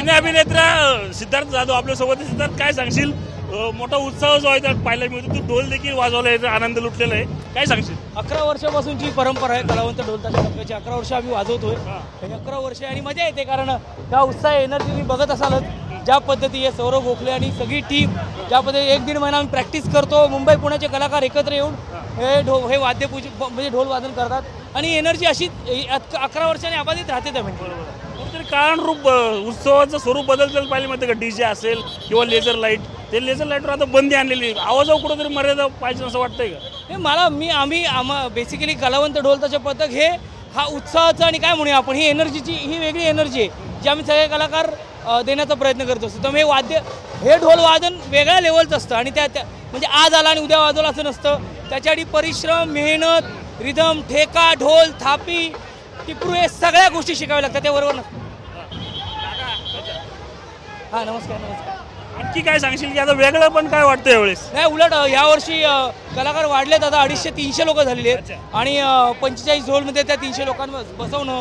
सिने अभिनेता सिद्धार्थ जाधव आपल्या सोबत. सिद्धार्थ, काय सांगशील? मोठा उत्साह जो आहे पाहायला मिळतो. तू ढोल देखील वाजवला, आनंद लुटलेला आहे, काय सांगशील? 11 वर्षापासूनची परंपरा आहे कलावंत ढोल ताशा टप्प्याची. 11 वर्ष आम्ही वाजवतोय. 11 वर्ष आणि मजा येते, कारण त्या उत्साह एनर्जी तुम्ही बघत असालच ज्या पद्धती आहे. सौरभ गोखले आणि सगळी टीम ज्या पद्धती 1-1.5 महिना आम्ही प्रॅक्टिस करतो. मुंबई पुण्याचे कलाकार एकत्र येऊन हे वाद्य म्हणजे ढोल वादन करतात आणि एनर्जी अशी 11 वर्षांनी अबाधित राहते. त्यामुळे कुठेतरी काळानुरूप उत्सवाचं स्वरूप बदलतं पाहिजे माहिती का? डीजे असेल किंवा लेझर लाईट, ते लेझर लाईटवर आता बंदी आणलेली. आवाजावर कुठेतरी मर्यादा पाहिजे असं वाटतंय का? हे बेसिकली कलावंत ढोल ताशा पथक हे हा उत्साहाचा आणि काय म्हणूया आपण ही एनर्जीची ही वेगळी एनर्जी आहे जी आम्ही सगळे कलाकार देण्याचा प्रयत्न करत असतो. त्यामुळे हे ढोल वादन वेगळ्या लेवलचं असतं आणि त्या म्हणजे आज आला आणि उद्या वाजवला असं नसतं. त्याच्यासाठी परिश्रम, मेहनत, रिदम, ठेका, ढोल, थापी, टिपरू हे सगळ्या गोष्टी शिकाव्या लागतात. त्याबरोबर ना. हां, नमस्कार. आणखी काय सांगशील की आता वेगळं पण काय वाटतं यावेळेस? नाही, उलट यावर्षी कलाकार वाढलेत. आता 250-300 लोक झालेली आहेत आणि 45 ढोलमध्ये त्या 300 लोकांना बसवणं,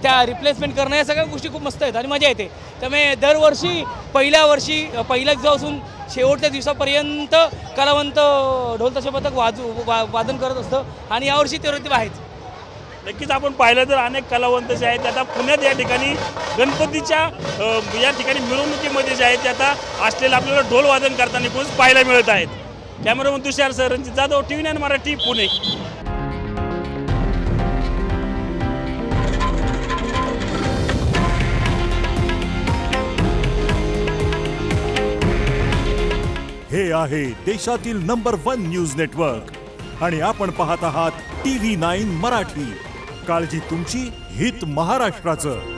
त्या रिप्लेसमेंट करणं, या सगळ्या गोष्टी खूप मस्त आहेत आणि मजा येते. त्यामुळे दरवर्षी पहिल्या दिवसापासून शेवटच्या दिवसापर्यंत कलावंत ढोल ताशा पथक वादन करत असतं आणि यावर्षी ते आहेच. नक्कीच आपण पाहिलं तर अनेक कलावंत जे आहेत आता पुण्यात या ठिकाणी गणपतीच्या या ठिकाणी मिरवणुकीमध्ये जे आहेत ते आता असलेलं आपल्याला ढोल वादन करताना कोण पाहायला मिळत आहेत. कॅमेरामन तुषार सर, रणजित जाधव, TV9 मराठी, पुणे. हे आहे देशातील नंबर 1 न्यूज नेटवर्क आणि आपण पाहत आहात TV9 मराठी. काळजी तुमची, हित महाराष्ट्राचं.